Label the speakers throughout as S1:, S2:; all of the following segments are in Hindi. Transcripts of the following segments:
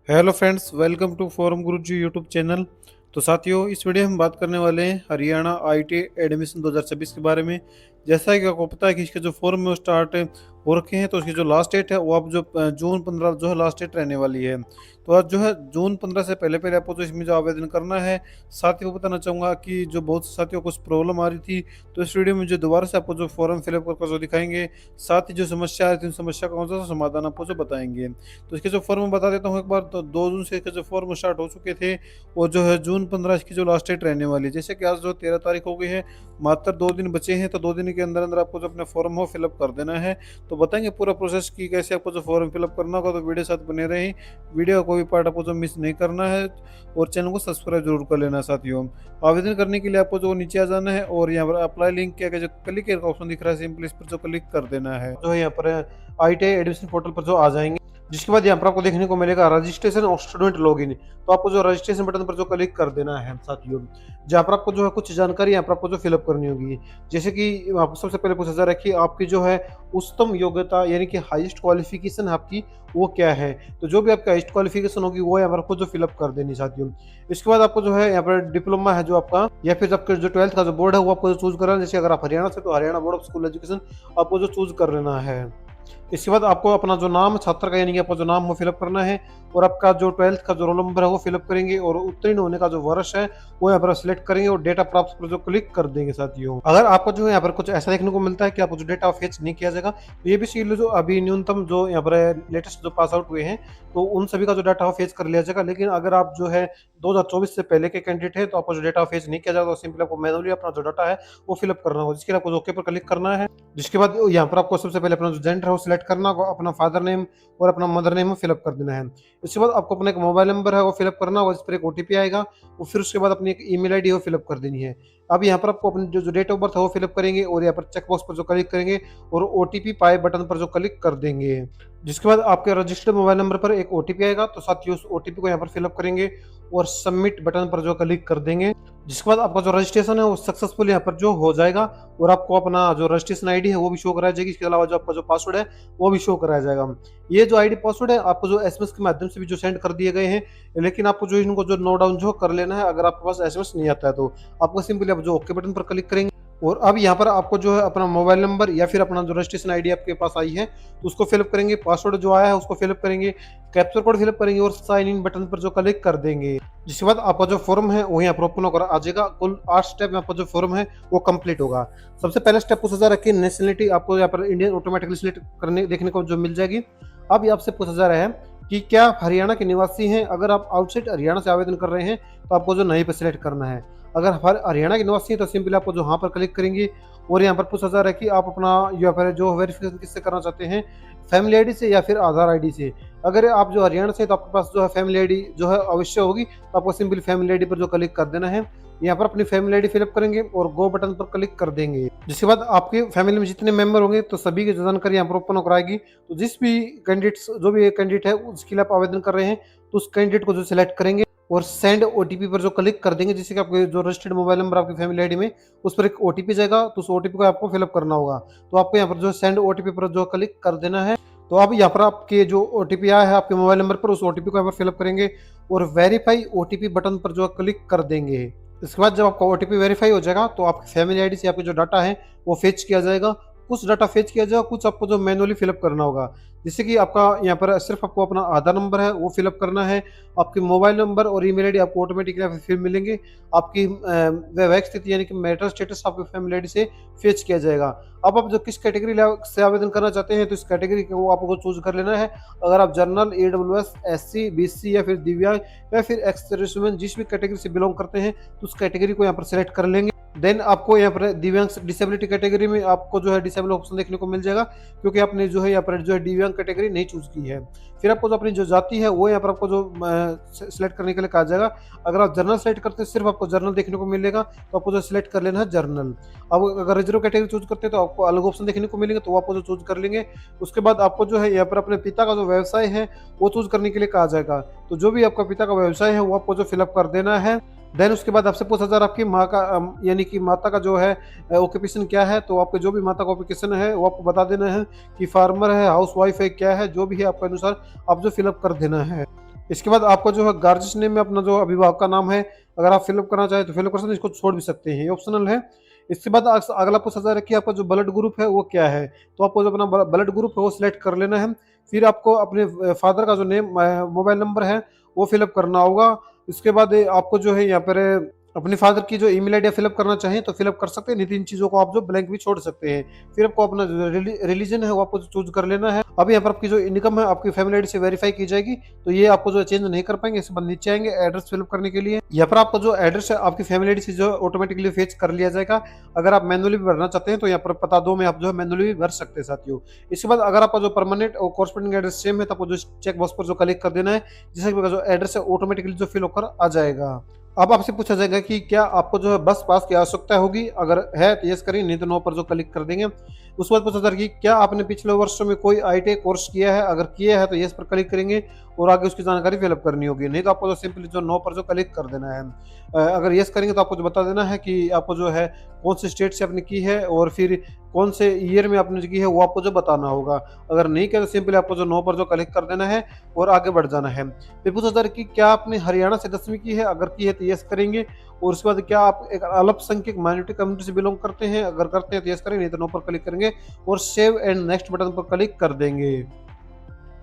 S1: Hello friends, welcome to forum Guruji YouTube channel. तो साथियों, इस वीडियो में हम बात करने वाले हैं हरियाणा आईटी एडमिशन 2026 के बारे में। जैसा कि आपको पता है कि इसके जो फॉर्म में स्टार्ट हो रखे हैं, तो इसकी जो लास्ट डेट है वो अब जो जून 15 जो है लास्ट डेट रहने वाली है। तो आज जो है जून 15 से पहले पहले आपको तो इसमें जो आवेदन करना है। साथ ही वो बताना चाहूँगा कि जो बहुत से साथियों को कुछ प्रॉब्लम आ रही थी, तो इस वीडियो में जो दोबारा से आपको जो फॉर्म फिलअप करके जो दिखाएंगे, साथ ही जो समस्या आ रही थी उन समस्या का कौन सा समाधान आपको जो बताएंगे। तो इसके जो फॉर्म बता देता हूँ एक बार। तो 2 जून से इसके जो फॉर्म स्टार्ट हो चुके थे, और जो है जून 15 इसकी जो लास्ट डेट रहने वाली है। जैसे कि आज जो 13 तारीख हो गई है, मात्र 2 दिन बचे हैं। तो 2 दिन के अंदर अंदर आपको जो अपना फॉर्म हो फिलअप कर देना है। तो बताएंगे पूरा प्रोसेस की कैसे आपको जो फॉर्म फिलअप करना होगा। तो वीडियो साथ बने रहें, वीडियो का कोई पार्ट आपको जो मिस नहीं करना है, और चैनल को सब्सक्राइब जरूर कर लेना है। साथियों, आवेदन करने के लिए आपको जो नीचे आ जाना है, और यहाँ पर अप्लाई लिंक के आगे जो क्लिक का ऑप्शन दिख रहा है, सिंपली इस पर जो क्लिक कर देना है। जो है यहाँ पर आईटीआई एडमिशन पोर्टल पर जो आ जाएंगे, जिसके बाद यहाँ पर आपको देखने को मिलेगा रजिस्ट्रेशन और स्टूडेंट लॉगिन। तो आपको जो रजिस्ट्रेशन बटन पर जो क्लिक कर देना है साथियों, जहाँ पर आपको जो है कुछ जानकारी यहाँ पर आपको जो फिलअप करनी होगी। जैसे कि आपको सबसे पहले पूछा जा रहा है कि आपकी जो है उच्चतम योग्यता यानी कि हाईएस्ट क्वालिफिकेशन आपकी वो क्या है। तो जो भी आपकी हाईएस्ट क्वालिफिकेशन होगी वो यहाँ पर आपको जो फिलअप कर देनी साथियों। इसके बाद आपको जो है यहाँ पर डिप्लोमा है जो आपका, या फिर आपके जो 12th का जो बोर्ड है वो आपको जो चूज करना है। जैसे अगर आप हरियाणा से, तो Haryana board of school education आपको जो चूज कर लेना है। इसके बाद आपको अपना जो नाम छात्र का यानी कि आपका जो नाम वो फिलअप करना है, और आपका जो 12th का जो रोल नंबर है वो फिलअप करेंगे, और उत्तीर्ण होने का जो वर्ष है वो यहाँ पर सिलेक्ट करेंगे, और डेटा प्राप्त पर जो क्लिक कर देंगे साथियों। अगर आपको जो है यहाँ पर कुछ ऐसा देखने को मिलता है कि आपको जो डेटा फेच नहीं किया जाएगा, तो ये भी सीख लो जो अभी न्यूनतम जो यहाँ पर लेटेस्ट जो पास आउट हुए हैं, तो उन सभी का जो डाटा फेच कर लिया जाएगा। लेकिन अगर आप जो है 2024 से पहले के कैंडिडेट है, तो आपको जो डेटा फेच नहीं किया जाएगा, तो सिंपली आपको मैनुअली अपना जो डाटा है वो फिलअप करना होगा, जिसके लिए आपको ओके पर क्लिक करना है। जिसके बाद यहाँ पर आपको सबसे पहले अपना जो जेंडर है वो सिलेक्ट करना होगा, अपना फादर नेम और अपना मदर नेम फिलअप कर देना है। इसके बाद आपको अपना एक मोबाइल नंबर है वो फिलअप करना होगा, इस पर एक ओटीपी आएगा, और फिर उसके बाद अपनी एक ईमेल आईडी वो फिलअप कर देनी है। अब यहाँ पर आपको अपनी जो डेट ऑफ बर्थ है वो फिलअप करेंगे, और यहाँ पर चेक बॉक्स पर जो क्लिक करेंगे, और ओटीपी पाए बटन पर जो क्लिक कर देंगे। जिसके बाद आपके रजिस्टर्ड मोबाइल नंबर पर एक ओटीपी आएगा, तो साथ ही उस ओटीपी को यहाँ पर फिलअप करेंगे, और सबमिट बटन पर जो क्लिक कर देंगे। जिसके बाद आपका जो रजिस्ट्रेशन है वो सक्सेसफुल यहाँ पर जो हो जाएगा, और आपको अपना जो रजिस्ट्रेशन आईडी है वो भी शो कराया जाएगी। इसके अलावा जो आपका जो पासवर्ड है वो भी शो कराया जाएगा। ये जो आईडी पासवर्ड है आपको जो एसएमएस के माध्यम से भी जो सेंड कर दिए गए हैं, लेकिन आपको जो इनको जो नोट डाउन जो कर लेना है। अगर आपके पास एसएमएस नहीं आता है, तो आपको सिंपली आप जो ओके बटन पर क्लिक करेंगे, और अब यहाँ पर आपको जो है अपना मोबाइल नंबर या फिर अपना जो रजिस्ट्रेशन आईडी आपके पास आई है, तो उसको फिलअप करेंगे, पासवर्ड जो आया है उसको फिलअप करेंगे, कैप्चर कोड फिलअप करेंगे, और साइन इन बटन पर जो क्लिक कर देंगे। जिसके बाद आपका जो फॉर्म है वो यहाँ पर ओपन होकर आ जाएगा। कुल 8 स्टेप में आपका जो फॉर्म है वो कंप्लीट होगा। सबसे पहला स्टेप पूछा जा रहा है कि नेशनलिटी आपको यहाँ पर इंडियन ऑटोमेटिकली सिलेक्ट करने देखने को जो मिल जाएगी। अब आपसे पूछा जा रहा है कि क्या आप हरियाणा के निवासी हैं। अगर आप आउटसाइड हरियाणा से आवेदन कर रहे हैं, तो आपको जो नहीं पर सिलेक्ट करना है। अगर हमारे हरियाणा के निवासी हैं, तो सिंपली आपको जो यहाँ पर क्लिक करेंगे, और यहाँ पर पूछा जा रहा है कि आप अपना यहाँ पर जो वेरिफिकेशन किससे करना चाहते हैं, फैमिली आईडी से या फिर आधार आईडी से। अगर आप जो हरियाणा से, तो आपके पास जो है फैमिली आईडी जो है अवश्य होगी, तो आपको सिंपली फैमिली आईडी पर जो क्लिक कर देना है। यहाँ पर अपनी फैमिली आईडी फिलअप करेंगे, और गो बटन पर क्लिक कर देंगे। जिसके बाद आपके फैमिली में जितने मेंबर होंगे, तो सभी की जानकारी यहाँ पर ओपन होकर आएगी। तो जिस भी कैंडिडेट जो भी कैंडिडेट है उसके लिए आप आवेदन कर रहे हैं, तो उस कैंडिडेट को जो सिलेक्ट करेंगे, और सेंड ओटीपी पर जो क्लिक कर देंगे, जिससे कि आपके जो रजिस्टर्ड मोबाइल नंबर आपकी फैमिली आईडी में उस पर एक ओटीपी जाएगा, तो उस ओटीपी को आपको फिलअप करना होगा। तो आपको यहाँ पर जो सेंड ओटीपी पर जो क्लिक कर देना है। तो अब यहाँ पर आपके जो ओटीपी आया है आपके मोबाइल नंबर पर, उस ओटीपी को यहाँ पर फिलअप करेंगे, और वेरीफाई ओटीपी बटन पर जो क्लिक कर देंगे। इसके बाद जब आपका ओटीपी वेरीफाई हो जाएगा, तो आपकी फैमिली आईडी से आपके जो डाटा है वो फेच किया जाएगा। कुछ डाटा फेच किया जाएगा, कुछ आपको जो मैनुअली फिलअप करना होगा। जैसे कि आपका यहाँ पर सिर्फ आपको अपना आधार नंबर है वो फिलअप करना है। आपके मोबाइल नंबर और ईमेल आईडी आपको ऑटोमेटिकली फिर मिलेंगे। आपकी वैवाहिक स्थिति यानी कि मैरिटल स्टेटस आपकी फैमिली आईडी से फेच किया जाएगा। अब आप जो किस कैटेगरी से आवेदन करना चाहते हैं, तो इस कैटेगरी को आपको चूज कर लेना है। अगर आप जनरल, ईडब्ल्यूएस, एससी, बीसी या फिर दिव्यांग या फिर एक्स सर्विसमैन जिस भी कैटेगरी से बिलोंग करते हैं, तो उस कैटेगरी को यहाँ पर सिलेक्ट कर लेंगे। देन आपको यहाँ पर दिव्यांग डिसेबिलिटी कैटेगरी में आपको जो है डिसेबल ऑप्शन देखने को मिल जाएगा, क्योंकि आपने जो है यहाँ पर जो है दिव्यांग कैटेगरी नहीं चूज की है। फिर आपको जो अपनी जो जाति है वो यहाँ पर आपको जो सिलेक्ट करने के लिए कहा जाएगा। अगर आप जर्नल सेलेक्ट करते हैं, सिर्फ आपको जर्नल देखने को मिलेगा, तो आपको जो सिलेक्ट कर लेना है जर्नल। अब अगर रिजर्व कैटेगरी चूज करते हैं, तो आपको अलग ऑप्शन देखने को मिलेंगे, तो आपको जो चूज कर लेंगे। उसके बाद आपको जो है यहाँ पर अपने पिता का जो व्यवसाय है वो चूज करने के लिए कहा जाएगा। तो जो भी आपका पिता का व्यवसाय है वो आपको जो फिलअप कर देना है। देन उसके बाद आपसे पूछा जा रहा है आपकी माँ का यानी कि माता का जो है ऑक्यूपेशन क्या है। तो आपके जो भी माता का ऑक्यूपेशन है वो आपको बता देना है कि फार्मर है, हाउस वाइफ है, क्या है, जो भी है आपके अनुसार आप जो फिलअप कर देना है। इसके बाद आपको जो है गार्जियन नेम में अपना जो अभिभावक का नाम है अगर आप फिलअप करना चाहें तो फिलअप कर सकते हैं, इसको छोड़ भी सकते हैं, ये ऑप्शनल है। इसके बाद अगला पूछा जा रहा है कि आपका जो ब्लड ग्रुप है वो क्या है, तो आपको जो अपना ब्लड ग्रुप है वो सिलेक्ट कर लेना है। फिर आपको अपने फादर का जो नेम मोबाइल नंबर है वो फिलअप करना होगा। इसके बाद आपको जो है यहाँ पर अपने फादर की जो ईमेल आईडी फिलअप करना चाहें तो फिलअप कर सकते हैं, नहीं तो इन चीज़ों को आप जो ब्लैंक भी छोड़ सकते हैं। फिर आपको अपना रिलीजन है वो आपको चूज कर लेना है। अब यहाँ पर आपकी जो इनकम है आपकी फैमिली आईडी से वेरीफाई की जाएगी, तो ये आपको जो चेंज नहीं कर पाएंगे। इसके बाद नीचे आएंगे एड्रेस फिलअप करने के लिए, यहाँ पर आपका जो एड्रेस है आपकी फैमिली आईडी से जो ऑटोमेटिकली फेच कर लिया जाएगा। अगर आप मैनुअली भी भरना चाहते हैं तो यहाँ पर पता दो में आप जो है मैनुअली भी भर सकते हैं साथियों। इसके बाद अगर आपका जो परमानेंट और कॉरस्पॉन्डिंग एड्रेस सेम है तो आपको जो चेक बॉक्स पर जो क्लिक कर देना है, जिससे जो एड्रेस है ऑटोमेटिकली जो फिल होकर आ जाएगा। अब आपसे पूछा जाएगा कि क्या आपको जो है बस पास की आवश्यकता होगी, अगर है तो यस करेंगे, नहीं तो नो पर जो क्लिक कर देंगे। उसके बाद पूछा जाएगा कि क्या आपने पिछले वर्षों में कोई आईटीआई कोर्स किया है, अगर किया है तो यस पर क्लिक करेंगे और आगे उसकी जानकारी फिलअप करनी होगी, नहीं तो आपको जो सिंपली जो नो पर जो क्लिक कर देना है। अगर यस करेंगे तो आपको जो बता देना है कि आपको जो है कौन से स्टेट से आपने की है और फिर कौन से ईयर में आपने की है वो आपको जो बताना होगा। अगर नहीं किया तो सिंपली आपको जो नो पर जो क्लिक कर देना है और आगे बढ़ जाना है। फिर पूछा जा रहा है कि क्या आपने हरियाणा से 10वीं की है, अगर की है तो यस करेंगे। और उसके बाद क्या आप एक अल्पसंख्यक माइनॉरिटी कम्युनिटी से बिलोंग करते हैं, अगर करते हैं तो यस करेंगे, नहीं तो नो पर क्लिक करेंगे और सेव एंड नेक्स्ट बटन पर क्लिक कर देंगे,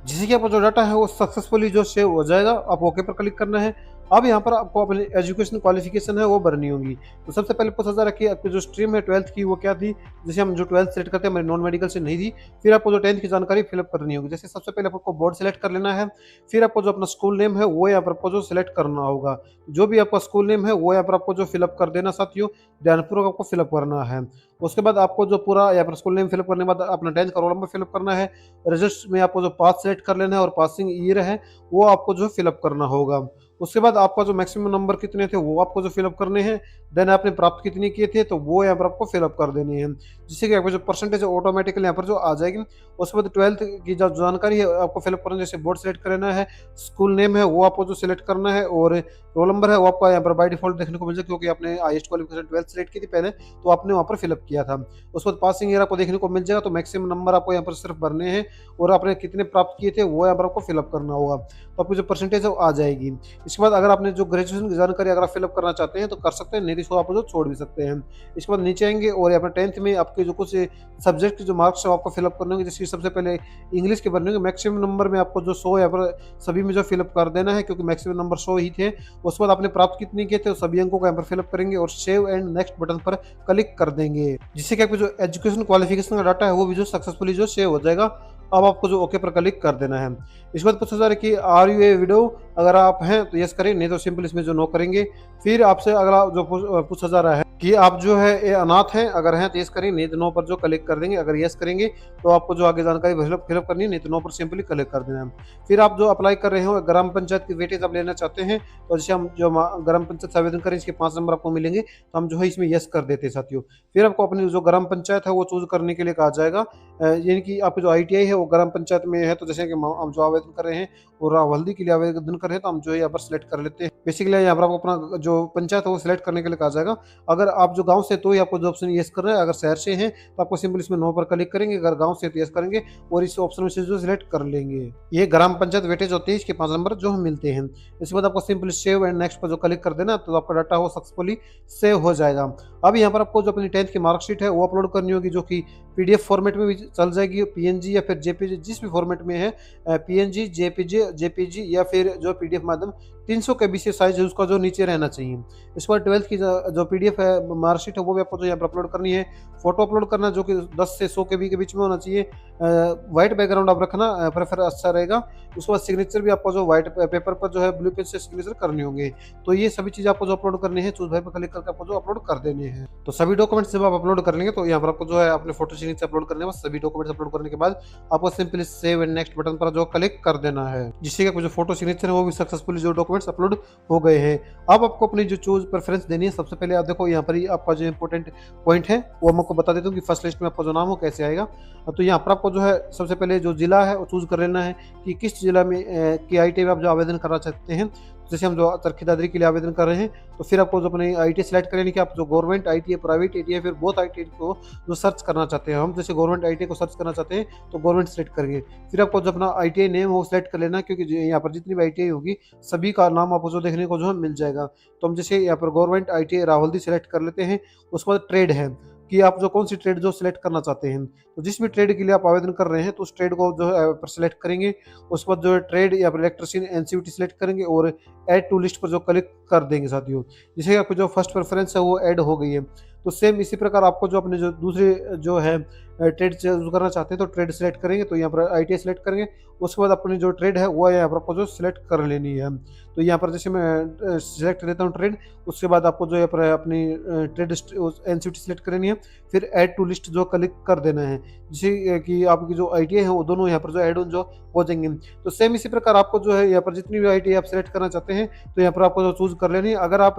S1: जिससे कि आपका जो डाटा है वो सक्सेसफुली जो सेव हो जाएगा। आप ओके पर क्लिक करना है। अब यहाँ पर आपको अपनी एजुकेशन क्वालिफिकेशन है वो भरनी होगी। तो सबसे पहले पूछा जा रहा है कि आपकी जो स्ट्रीम है 12th की वो क्या थी, जैसे हम जो 12th सेलेक्ट करते हैं हमारी नॉन मेडिकल से नहीं थी। फिर आपको जो 10th की जानकारी फिलअप करनी होगी, जैसे सबसे पहले आपको बोर्ड सेलेक्ट कर लेना है। फिर आपको जो अपना स्कूल नेम है वो यहाँ पर आपको जो सिलेक्ट करना होगा, जो भी आपका स्कूल नेम है वो यहाँ पर आपको जो फिलअप कर देना साथियों, ध्यानपूर्वक आपको फिलअप करना है। उसके बाद आपको जो पूरा यहाँ पर स्कूल नेम फिलअप करने के बाद अपना 10th का रोल नंबर फिलअप करना है। रिजल्ट में आपको जो पास सेलेक्ट कर लेना है और पासिंग ईयर है वो आपको जो फिलअप करना होगा। उसके बाद आपका जो मैक्सिमम नंबर कितने थे वो आपको जो फिलअप करने हैं। देन आपने प्राप्त कितने किए थे तो वो यहाँ पर आपको फिलअप कर देने हैं, जिससे कि आपको जो परसेंटेज ऑटोमेटिकली यहाँ पर जो आ जाएगी। उसके बाद 12th की जो जानकारी है आपको फिलअप करना, जैसे बोर्ड सेलेक्ट करना है, स्कूल नेम है वो आपको जो सिलेक्ट करना है और रोल नंबर है वो आपको यहाँ पर बाय डिफॉल्ट देखने को मिल जाए, क्योंकि आपने हाईएस्ट क्वालिफिकेशन 12th सेलेक्ट की थी पहले तो आपने वहाँ पर फिलअप किया था। उसके बाद पासिंग ईयर आपको देखने को मिल जाएगा, तो मैक्सिमम नंबर आपको यहाँ पर सिर्फ भरने हैं और आपने कितने प्राप्त किए थे वो यहाँ पर आपको फिलअप करना होगा, तो आपकी जो परसेंटेज है वो आ जाएगी। इसके बाद अगर आपने जो ग्रेजुएशन की जानकारी अगर आप फिलअप करना चाहते हैं तो कर सकते हैं, नहीं तो इसको आप जो छोड़ भी सकते हैं। इसके बाद नीचे आएंगे और यहाँ पर 10th में आपके जो कुछ सब्जेक्ट के जो मार्क्स है आपको फिलअप करने होंगे, जैसे सबसे पहले इंग्लिश के भरने होंगे। मैक्सिमम नंबर में आपको जो 100 यहाँ पर सभी में जो फिलअप कर देना है, क्योंकि मैक्सिमम नंबर 100 ही थे। उसके बाद आपने प्राप्त कितने किए थे सभी अंकों को यहाँ पर फिलअप करेंगे और सेव एंड नेक्स्ट बटन पर क्लिक कर देंगे, जिससे कि आपको जो एजुकेशन क्वालिफिकेशन का डाटा है वो भी जो सक्सेसफुली जो सेव हो जाएगा। अब आपको जो ओके पर क्लिक कर देना है। इसके बाद पूछा जा रहा है कि आर यू ए विडो, अगर आप हैं तो यस करें, नहीं तो सिंपल इसमें जो नो करेंगे। फिर आपसे अगला जो पूछा जा रहा है कि आप जो है ये अनाथ हैं, अगर हैं तो यस करें, नहीं तो नो पर जो क्लिक कर देंगे। अगर यस करेंगे तो आपको जो आगे जानकारी फिलअप करनी है, नहीं तो नो पर सिंपली क्लिक कर देना है। फिर आप जो अप्लाई कर रहे हो ग्राम पंचायत की वेटेज आप लेना चाहते हैं, तो जैसे हम जो ग्राम पंचायत से आवेदन करें इसके 5 नंबर आपको मिलेंगे, तो हम जो है इसमें यस कर देते हैं साथियों। फिर आपको अपनी जो ग्राम पंचायत है वो चूज करने के लिए कहा जाएगा, यानी कि आपकी जो आईटीआई है वो ग्राम पंचायत में है, तो जैसे कि हम जो आवेदन कर रहे हैं और हल्दी के लिए आवेदन कर रहे हैं तो हम जो है यहाँ पर सिलेक्ट कर लेते हैं। बेसिकली यहाँ पर आपको अपना जो पंचायत है वो सिलेक्ट करने के लिए कहा जाएगा। अगर आप जो गांव से तो ही आपको जो ऑप्शन यस कर रहे हैं, अगर शहर से हैं तो आपको सिंपल इसमें नो पर क्लिक करेंगे, अगर गांव से तो यस करेंगे और इस ऑप्शन में से जो सिलेक्ट कर लेंगे। ये ग्राम पंचायत वेटेज होती है, इसके 5 नंबर जो हम मिलते हैं। इसके बाद आपको सिंपली सेव एंड नेक्स्ट पर जो क्लिक कर देना, तो आपका डाटा वो सक्सेसफुली सेव हो जाएगा। अब यहाँ पर आपको जो अपनी 10th की मार्कशीट है वो अपलोड करनी होगी, जो कि पीडीएफ फॉर्मेट में भी चल जाएगी, पीएनजी या फिर जेपीजी, जिस भी फॉर्मेट में है, पीएनजी, जेपीजी या फिर जो पीडीएफ माध्यम 300 केबी से साइज है उसका जो नीचे रहना चाहिए। इस पर 12th की जो पीडीएफ है मार्कशीट है वो भी आपको जो यहाँ पर अपलोड करनी है। फोटो अपलोड करना जो कि 10 से 100 केबी के बीच में होना चाहिए। व्हाइट बैकग्राउंड आप रखना प्रेफर अच्छा रहेगा। उसके बाद सिग्नेचर भी आपको जो व्हाइट पेपर पर जो है ब्लू पेन से सिग्नेचर करने होंगे। तो ये सभी चीज़ आपको जो अपलोड करनी है चूज भाई पर क्लिक करके आपको जो अपलोड कर देने हैं। तो सभी डॉक्यूमेंट्स जब आप अपलोड कर लेंगे तो यहाँ पर आपको जो है अपने फोटो सिग्नेचर अपलोड करने के बाद सभी डॉक्यूमेंट्स अपलोड करने के बाद आपको simply save and next button पर जो क्लिक कर देना है, जिससे कि आपको जो फोटो सिग्नेचर है वो भी सक्सेसफुली जो डॉक्यूमेंट्स अपलोड हो गए हैं। अब आपको अपनी जो चूज प्रेफरेंस देनी है, सबसे पहले आप देखो यहाँ पर ही आपका जो इंपॉर्टेंट पॉइंट है वो मैं आपको बता देता हूँ कि फर्स्ट लिस्ट में आपका जो नाम हो कैसे आएगा। तो यहाँ पर आपको जो है सबसे पहले जो जिला है वो चूज कर लेना है कि किस जिला में की आईटीआई में आप जो आवेदन करना चाहते हैं। जैसे हम जो चरखी दादरी के लिए आवेदन कर रहे हैं, तो फिर आपको जो अपनी आईटीआई सेलेक्ट करें कि आप जो गवर्नमेंट आईटीआई, प्राइवेट आईटीआई, फिर बोथ आईटीआई को जो सर्च करना चाहते हैं। हम जैसे गवर्नमेंट आईटीआई को सर्च करना चाहते हैं तो गवर्नमेंट सेलेक्ट करेंगे। फिर आपको जो अपना आईटीआई नेम वो सेलेक्ट कर लेना, क्योंकि यहाँ पर जितनी भी आईटीआई होगी सभी का नाम आपको जो देखने को जो है मिल जाएगा। तो हम जैसे यहाँ पर गवर्नमेंट आईटीआई रावल्दी सेलेक्ट कर लेते हैं। उसके बाद ट्रेड है कि आप जो कौन सी ट्रेड जो सिलेक्ट करना चाहते हैं, तो जिस भी ट्रेड के लिए आप आवेदन कर रहे हैं तो उस ट्रेड को जो है पर सिलेक्ट करेंगे। उसके बाद जो है ट्रेड या फिर इलेक्ट्रिशियन एनसीवीटी सिलेक्ट करेंगे और ऐड टू लिस्ट पर जो क्लिक कर देंगे साथियों। जैसे आपको जो फर्स्ट प्रेफरेंस है वो ऐड हो गई है। तो सेम इसी प्रकार आपको जो अपने जो दूसरे जो है ट्रेड चूज करना चाहते हैं तो ट्रेड सिलेक्ट करेंगे, तो यहाँ पर आईटीआई सिलेक्ट करेंगे। उसके बाद अपनी जो ट्रेड है वो यहाँ पर आपको जो सिलेक्ट कर लेनी है। तो यहाँ पर जैसे मैं सिलेक्ट लेता हूँ ट्रेड, उसके बाद आपको जो है अपनी ट्रेड एनसीवीटी सिलेक्ट करनी है। फिर ऐड टू लिस्ट जो क्लिक कर देना है, जैसे कि आपकी जो आईटीआई है वो दोनों यहाँ पर जो ऐड ऑन जो हो जाएंगे। तो सेम इसी प्रकार आपको जो है यहाँ पर जितनी भी आईटीआई आप सिलेक्ट करना चाहते हैं तो यहाँ पर आपको जो चूज कर लेनी है। अगर आप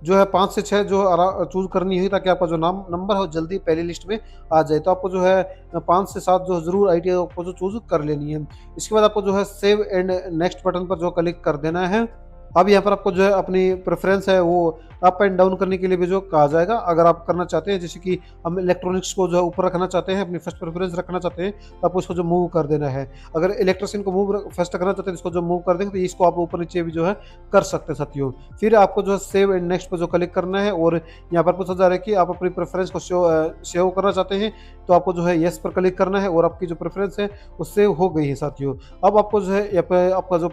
S1: जो है 5 से 6 जो चूज करनी है ताकि आपका जो नाम नंबर हो जल्दी पहली लिस्ट में आ जाए, तो आपको जो है 5 से 7 जो जरूर आईटीआई आपको जो चूज कर लेनी है। इसके बाद आपको जो है सेव एंड नेक्स्ट बटन पर जो क्लिक कर देना है। अब यहाँ पर आपको जो है अपनी प्रेफरेंस है वो अप एंड डाउन करने के लिए भी जो कहा जाएगा। अगर आप करना चाहते हैं जैसे कि हम इलेक्ट्रॉनिक्स को जो है ऊपर रखना चाहते हैं, अपनी फर्स्ट प्रेफरेंस रखना चाहते हैं, तो आपको इसको जो मूव कर देना है। अगर इलेक्ट्रिशियन को मूव फर्स्ट करना चाहते हैं इसको जो मूव कर देंगे तो इसको आप ऊपर नीचे भी जो है कर सकते हैं साथियों। फिर आपको जो है सेव एंड नेक्स्ट पर जो क्लिक करना है और यहाँ पर पूछा जा रहा है कि आप अपनी प्रेफरेंस को सेव करना चाहते हैं, तो आपको जो है येस पर क्लिक करना है और आपकी जो प्रेफरेंस है वो सेव हो गई है साथियों। अब आपको जो है यहाँ पे आपका जो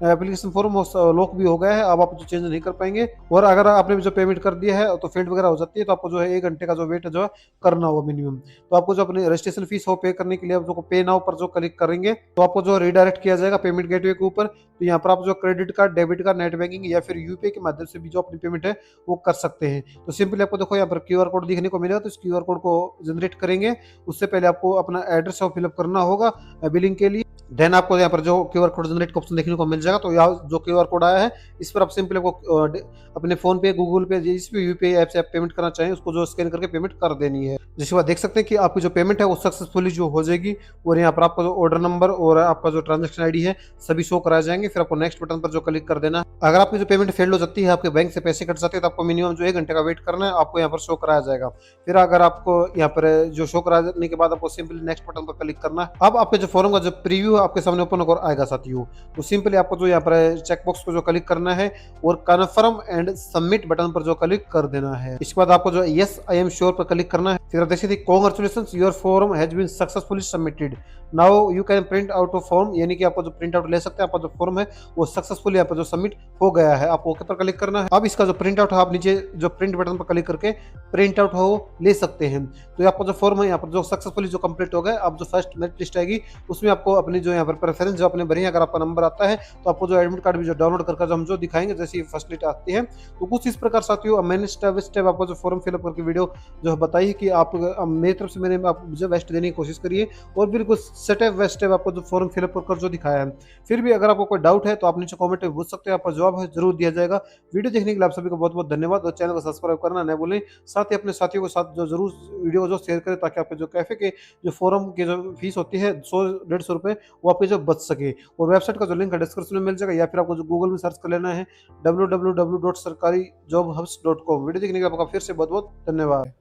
S1: एप्लीकेशन फॉर्म लॉक भी हो गया है, अब आप जो चेंज नहीं कर पाएंगे। और अगर आपने जो पेमेंट कर दिया है तो फेल्ड वगैरह हो जाती है, तो आपको जो है 1 घंटे का जो वेट जो है करना होगा मिनिमम। तो आपको जो अपनी रजिस्ट्रेशन फीस हो पे करने के लिए आप जो पे नाउ पर जो क्लिक करेंगे तो आपको जो रिडायरेक्ट किया जाएगा पेमेंट गेटवे के ऊपर। तो यहाँ पर आप जो credit card, debit card, net banking या फिर यूपीआई के माध्यम से भी जो अपनी पेमेंट है वो कर सकते हैं। तो सिंपली आपको देखो यहाँ पर क्यूआर कोड दिखने को मिलेगा, तो इस क्यूआर कोड को जनरेट करेंगे। उससे पहले आपको अपना एड्रेस फिलअप करना होगा बिलिंग के लिए। देन आपको यहाँ पर जो क्यूआर कोड जनरेट का ऑप्शन देखने को मिल जाएगा। तो यहाँ जो क्यूआर कोड आया है इस पर आप सिंपली आपको अपने फोन पे, गूगल पे, जिस भी यूपीआई ऐप से आप पेमेंट करना चाहें उसको जो स्कैन करके पेमेंट कर देनी है। जिसके बाद देख सकते हैं कि आपकी जो पेमेंट है वो सक्सेसफुली जो हो जाएगी और यहाँ पर आपका जो ऑर्डर नंबर और आपका जो ट्रांजेक्शन आईडी है सभी शो कराए जाएंगे। फिर आपको नेक्स्ट बटन पर जो क्लिक कर देना है। अगर आपकी जो पेमेंट फेल्ड हो जाती है, आपके बैंक से पैसे कट जाते हैं, तो आपको मिनिमम जो 1 घंटे का वेट करना है, आपको यहाँ पर शो कराया जाएगा। फिर अगर आपको यहाँ पर जो शो कराने के बाद आपको सिंपली नेक्स्ट बटन पर क्लिक करना है। अब आपके जो फॉर्म का जो प्रीव्यू आपके सामने ओपन होकर आएगा साथियों। तो सिंपली आपको जो यहाँ पर चेकबॉक्स को जो क्लिक करना है और कन्फर्म एंड सबमिट बटन पर जो क्लिक कर देना है। इसके बाद आपको जो यस आई एम श्योर पर क्लिक करना है। फिर आप देख सकते हैं congratulations your form has been successfully submitted, now you can print out of form, यानी कि आपको जो प्रिंट आउट ले सकते हैं। आपका जो फॉर्म है वो सक्सेसफुली यहाँ पर जो सबमिट हो गया है। आप ओके पर क्लिक करना है। अब इसका जो प्रिंट आउट है आप नीचे जो प्रिंट बटन पर क्लिक करके प्रिंट आउट हो ले सकते हैं। तो आपका जो फॉर्म है यहाँ पर जो सक्सेसफुली जो कंप्लीट हो गया। अब जो फर्स्ट मेरिट लिस्ट आएगी उसमें आपको अपनी जो यहाँ पर प्रेफरेंस जो अपने भरी, अगर आपका नंबर आता है तो आपको जो एडमिट कार्ड भी जो डाउनलोड करके हम जो दिखाएंगे जैसे फर्स्ट लिस्ट आती है। तो कुछ इस प्रकार साथियों मैंने स्टेप बाय स्टेप आपको जो फॉर्म फिलअप करके वीडियो जो है बताई है कि आप मेरी तरफ से मैंने आपको जो बेस्ट देने की कोशिश करी है और बिल्कुल स्टेप बाय स्टेप आपको जो फॉर्म फिलअप कर जो दिखाया है। फिर भी अगर आपको कोई डाउट है तो आप नीचे कमेंट में पूछ सकते हैं, आपका जवाब है जरूर दिया जाएगा। वीडियो देखने के लिए आप सभी को बहुत बहुत धन्यवाद और चैनल को सब्सक्राइब करना न भूलें। साथ ही अपने साथियों के साथ जो जरूर वीडियो को जो शेयर करें ताकि आपके जो कैफे के जो फॉर्म की जो फीस होती है 100-150 रुपये वो आपके जो बच सके। और वेबसाइट का जो लिंक है डिस्क्रिप्शन में मिल जाएगा या फिर आपको जो गूगल में सर्च कर लेना है www.sarkarijobhubs.com। वीडियो देखने के लिए आपका फिर से बहुत बहुत धन्यवाद।